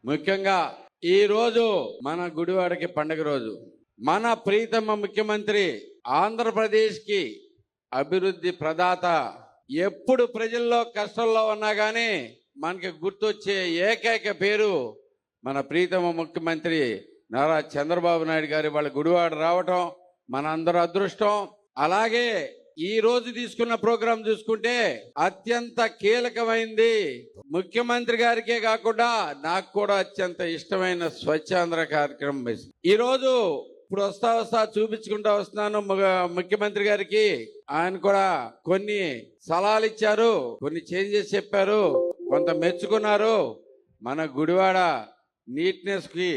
ముఖ్యంగా ఈ రోజు మన గుడివాడకి పండుగ రోజు. మన ప్రీతమ ముఖ్యమంత్రి ఆంధ్రప్రదేశ్కి అభివృద్ధి ప్రదాత. ఎప్పుడు ప్రజల్లో కష్టంలో ఉన్నా కానీ మనకి గుర్తొచ్చే ఏకైక పేరు మన ప్రీతమ ముఖ్యమంత్రి నారా చంద్రబాబు నాయుడు గారి వాళ్ళ గుడివాడ రావటం మన అందరూ అదృష్టం. అలాగే ఈ రోజు తీసుకున్న ప్రోగ్రాం చూసుకుంటే అత్యంత కీలకమైంది. ముఖ్యమంత్రి గారికే కాకుండా నాకు కూడా అత్యంత ఇష్టమైన స్వచ్ఛాంధ్ర కార్యక్రమం. ఈ రోజు ఇప్పుడు వస్తా చూపించుకుంటా వస్తున్నాను ముఖ్యమంత్రి గారికి. ఆయన కూడా కొన్ని సలహాలు ఇచ్చారు, కొన్ని చేంజెస్ చెప్పారు, కొంత మెచ్చుకున్నారు. మన గుడివాడ నీట్నెస్ కి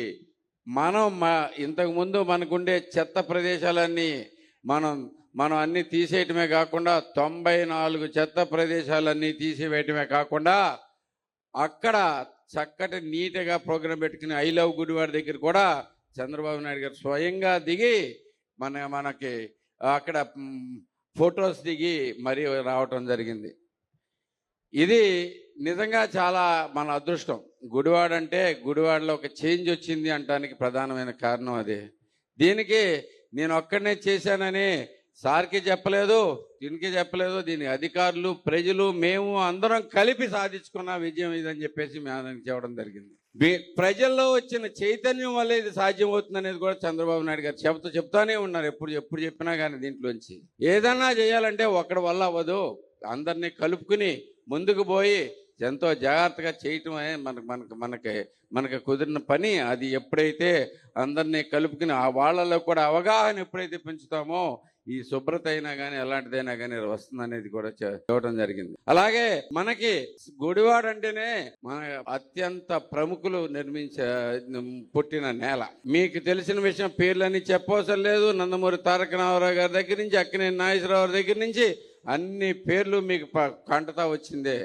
ఇంతకు ముందు మనకుండే చెత్త ప్రదేశాలన్నీ మనం అన్ని తీసేయటమే కాకుండా 94 చెత్త ప్రదేశాలన్నీ తీసివేయటమే కాకుండా అక్కడ చక్కటి నీట్గా ప్రోగ్రాం పెట్టుకుని ఐ లవ్ గుడివాడ దగ్గర కూడా చంద్రబాబు నాయుడు గారు స్వయంగా దిగి మనకి అక్కడ ఫొటోస్ దిగి మరీ రావటం జరిగింది. ఇది నిజంగా చాలా మన అదృష్టం. గుడివాడ అంటే గుడివాడలో ఒక చేంజ్ వచ్చింది అంటానికి ప్రధానమైన కారణం అదే. దీనికి నేను ఒక్కడనే చేశానని సార్కి చెప్పలేదు, దీనికి చెప్పలేదు. దీని అధికారులు, ప్రజలు, మేము అందరం కలిపి సాధించుకున్న విజయం ఇదని చెప్పేసి మేము చెప్పడం జరిగింది. ప్రజల్లో వచ్చిన చైతన్యం వల్ల ఇది సాధ్యమవుతుంది అనేది కూడా చంద్రబాబు నాయుడు గారు చెప్తానే ఉన్నారు. ఎప్పుడు చెప్పినా కానీ దీంట్లోంచి ఏదన్నా చేయాలంటే ఒక్కడి వల్ల అవ్వదు. అందరినీ కలుపుకుని ముందుకు పోయి ఎంతో జాగ్రత్తగా చేయటమే మనకి కుదిరిన పని. అది ఎప్పుడైతే అందరినీ కలుపుకుని వాళ్ళలో కూడా అవగాహన ఎప్పుడైతే పెంచుతామో ఈ శుభ్రత అయినా కానీ ఎలాంటిదైనా కానీ వస్తుంది అనేది కూడా చెప్పడం జరిగింది. అలాగే మనకి గుడివాడ అంటేనే మన అత్యంత ప్రముఖులు పుట్టిన నేల. మీకు తెలిసిన విషయం పేర్లన్నీ చెప్పవసరం లేదు. నందమూరి తారక రామారావు గారి దగ్గర నుంచి అక్కినేని నాగేశ్వరరావు దగ్గర నుంచి అన్ని పేర్లు మీకు కంటతా వచ్చిందే.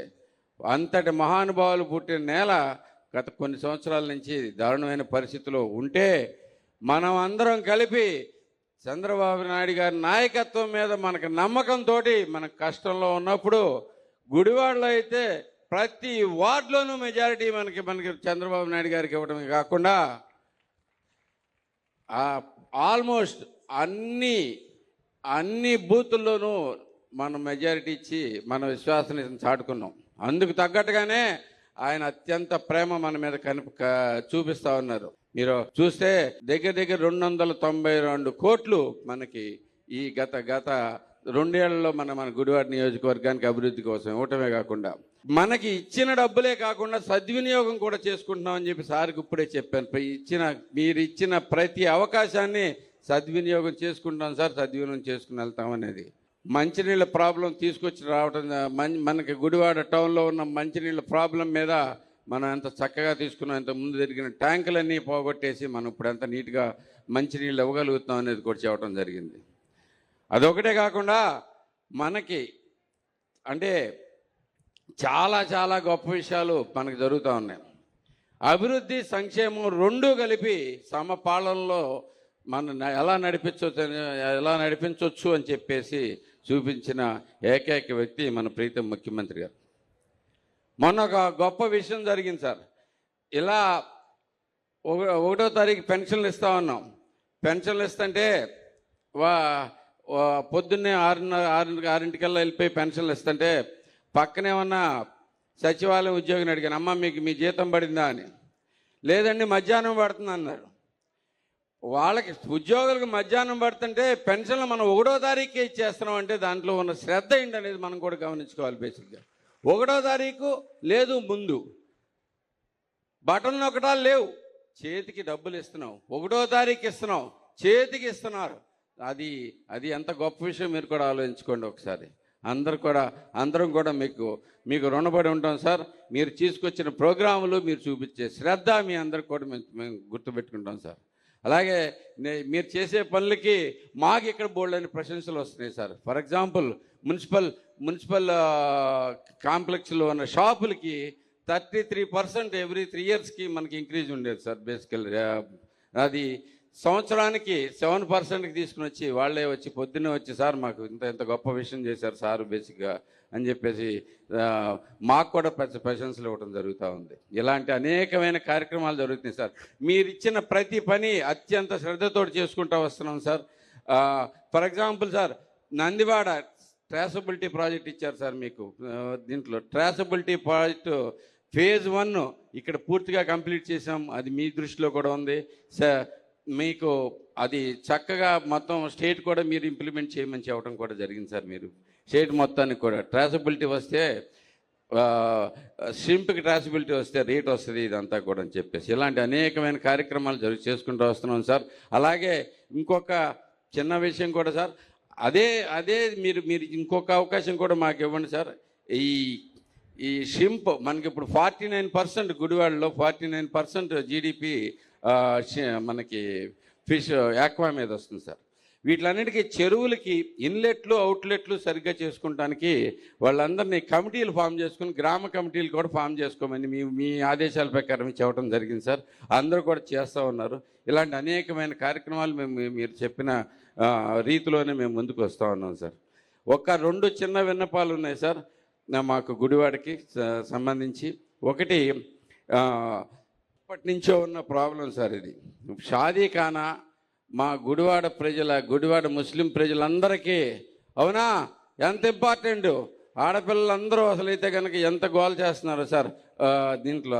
అంతటి మహానుభావులు పుట్టిన నేల గత కొన్ని సంవత్సరాల నుంచి దారుణమైన పరిస్థితిలో ఉంటే మనం అందరం కలిపి చంద్రబాబు నాయుడు గారి నాయకత్వం మీద మనకు నమ్మకంతో మన కష్టంలో ఉన్నప్పుడు గుడివాడలో అయితే ప్రతి వార్డులోనూ మెజారిటీ మనకి చంద్రబాబు నాయుడు గారికి ఇవ్వడమే కాకుండా ఆల్మోస్ట్ అన్ని బూతుల్లోనూ మనం మెజారిటీ ఇచ్చి మన విశ్వాసాన్ని చాటుకున్నాం. అందుకు తగ్గట్టుగానే ఆయన అత్యంత ప్రేమ మన మీద చూపిస్తా ఉన్నారు. మీరు చూస్తే దగ్గర 292 కోట్లు మనకి ఈ గత 2 ఏళ్లలో మన గుడివాడ నియోజకవర్గానికి అభివృద్ధి కోసం ఇవ్వటమే కాకుండా మనకి ఇచ్చిన డబ్బులే కాకుండా సద్వినియోగం కూడా చేసుకుంటున్నామని చెప్పి సార్కి ఇప్పుడే చెప్పాను. మీరు ఇచ్చిన ప్రతి అవకాశాన్ని సద్వినియోగం చేసుకుంటాం సార్, సద్వినియోగం చేసుకుని వెళ్తామనేది. మంచినీళ్ళ ప్రాబ్లం తీసుకొచ్చి రావడం, మనకి గుడివాడ టౌన్లో ఉన్న మంచినీళ్ళ ప్రాబ్లం మీద మనం ఎంత చక్కగా తీసుకున్నాం. ఇంత ముందు జరిగిన ట్యాంకులన్నీ పోగొట్టేసి మనం ఇప్పుడు ఎంత నీట్గా మంచినీళ్ళు ఇవ్వగలుగుతాం అనేది కూడా చెప్పడం జరిగింది. అదొకటే కాకుండా మనకి అంటే చాలా గొప్ప విషయాలు మనకు జరుగుతూ ఉన్నాయి. అభివృద్ధి, సంక్షేమం రెండూ కలిపి సమపాలనలో మనం ఎలా నడిపించవచ్చు అని చెప్పేసి చూపించిన ఏకైక వ్యక్తి మన ప్రీతం ముఖ్యమంత్రి గారు. మొన్న ఒక గొప్ప విషయం జరిగింది సార్. ఇలా 1వ తారీఖు పెన్షన్లు ఇస్తా ఉన్నాం. పెన్షన్లు ఇస్తుంటే పొద్దున్నే 6:30 వెళ్ళిపోయి పెన్షన్లు ఇస్తుంటే పక్కనే ఉన్న సచివాలయం ఉద్యోగిని అడిగాను, అమ్మ మీకు మీ జీతం పడిందా అని. లేదండి మధ్యాహ్నం పడుతుంది అన్నారు. వాళ్ళకి ఉద్యోగులకు మధ్యాహ్నం పడుతుంటే పెన్షన్లు మనం 1వ తారీఖుకే ఇచ్చేస్తున్నాం అంటే దాంట్లో ఉన్న శ్రద్ధ ఏంటి అనేది మనం కూడా గమనించుకోవాలి. బేసిక్గా 1వ తారీఖు లేదు, ముందు బటన్ నొక్కటాలు లేవు, చేతికి డబ్బులు ఇస్తున్నాం. 1వ తారీఖు ఇస్తున్నాం, చేతికి ఇస్తున్నారు. అది ఎంత గొప్ప విషయం మీరు కూడా ఆలోచించుకోండి ఒకసారి. అందరం కూడా మీకు రుణపడి ఉంటాం సార్. మీరు తీసుకొచ్చిన ప్రోగ్రాములు, మీరు చూపించే శ్రద్ధ మీ అందరికి కూడా మేము గుర్తుపెట్టుకుంటాం సార్. అలాగే మీరు చేసే పనులకి మాకు ఇక్కడ బోల్డని ప్రశంసలు వస్తున్నాయి సార్. ఫర్ ఎగ్జాంపుల్ మున్సిపల్ కాంప్లెక్స్లో ఉన్న షాపులకి 33% ఎవ్రీ 3 ఇయర్స్కి మనకి ఇంక్రీజ్ ఉండేది సార్. బేసికల్ అది సంవత్సరానికి 7%కి తీసుకుని వచ్చి వాళ్ళే వచ్చి పొద్దున్నే వచ్చి సార్ మాకు ఇంత గొప్ప విషయం చేశారు సార్ బేసిక్గా అని చెప్పేసి మాకు కూడా ప్రశంసలు ఇవ్వడం జరుగుతూ ఉంది. ఇలాంటి అనేకమైన కార్యక్రమాలు జరుగుతున్నాయి సార్. మీరు ఇచ్చిన ప్రతి పని అత్యంత శ్రద్ధతో చేసుకుంటూ వస్తున్నాం sir. For example sir, Nandivada traceability project ఇచ్చారు సార్ మీకు. దీంట్లో ట్రాసబిలిటీ ప్రాజెక్టు ఫేజ్ 1 ఇక్కడ పూర్తిగా కంప్లీట్ చేసాం. అది మీ దృష్టిలో కూడా ఉంది సార్. మీకు అది చక్కగా మొత్తం స్టేట్ కూడా మీరు ఇంప్లిమెంట్ చేయమని చెప్పడం కూడా జరిగింది సార్. మీరు స్టేట్ మొత్తానికి కూడా ట్రాసబిలిటీ వస్తే, షింప్కి ట్రాసబిలిటీ వస్తే రేట్ వస్తుంది, ఇదంతా కూడా అని చెప్పేసి ఇలాంటి అనేకమైన కార్యక్రమాలు చేసుకుంటూ వస్తున్నాం సార్. అలాగే ఇంకొక చిన్న విషయం కూడా సార్, అదే మీరు ఇంకొక అవకాశం కూడా మాకు ఇవ్వండి సార్. ఈ షింప్ మనకి ఇప్పుడు 49% గుడివాడలో 49% జీడిపి మనకి ఫిష్ యాక్వా మీద వస్తుంది సార్. వీటిలన్నిటికీ చెరువులకి ఇన్లెట్లు అవుట్లెట్లు సరిగ్గా చేసుకుంటానికి వాళ్ళందరినీ కమిటీలు ఫామ్ చేసుకుని, గ్రామ కమిటీలు కూడా ఫామ్ చేసుకోమని మీ ఆదేశాల ప్రకారం చెప్పడం జరిగింది సార్. అందరూ కూడా చేస్తూ ఉన్నారు. ఇలాంటి అనేకమైన కార్యక్రమాలు మీరు చెప్పిన రీతిలోనే మేము ముందుకు వస్తూ ఉన్నాం సార్. 2 చిన్న విన్నపాలు ఉన్నాయి సార్ మాకు గుడివాడకి సంబంధించి. ఒకటి, ఇప్పటి నుంచో ఉన్న ప్రాబ్లం సార్, ఇది షాదీఖానా మా గుడివాడ ముస్లిం ప్రజలందరికీ అవునా ఎంత ఇంపార్టెంట్. ఆడపిల్లలందరూ అసలైతే కనుక ఎంత గోల్ చేస్తున్నారు సార్ దీంట్లో.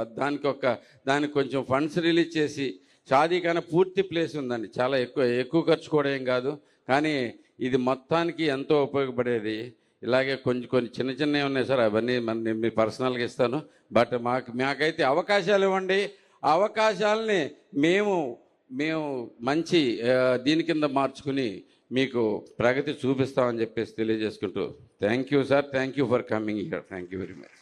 దానికి కొంచెం ఫండ్స్ రిలీజ్ చేసి షాదీఖానా పూర్తి ప్లేస్ ఉందండి, చాలా ఎక్కువ ఖర్చు కూడా ఏం కాదు, కానీ ఇది మొత్తానికి ఎంతో ఉపయోగపడేది. ఇలాగే కొన్ని చిన్నవి ఉన్నాయి సార్, అవన్నీ నేను మీ పర్సనల్గా ఇస్తాను. బట్ మాకైతే అవకాశాలు ఇవ్వండి. ఆ అవకాశాలని మేము మంచి దీని కింద మార్చుకుని మీకు ప్రగతి చూపిస్తామని చెప్పేసి తెలియజేసుకుంటూ thank you sir. Thank you for coming here. Thank you very much.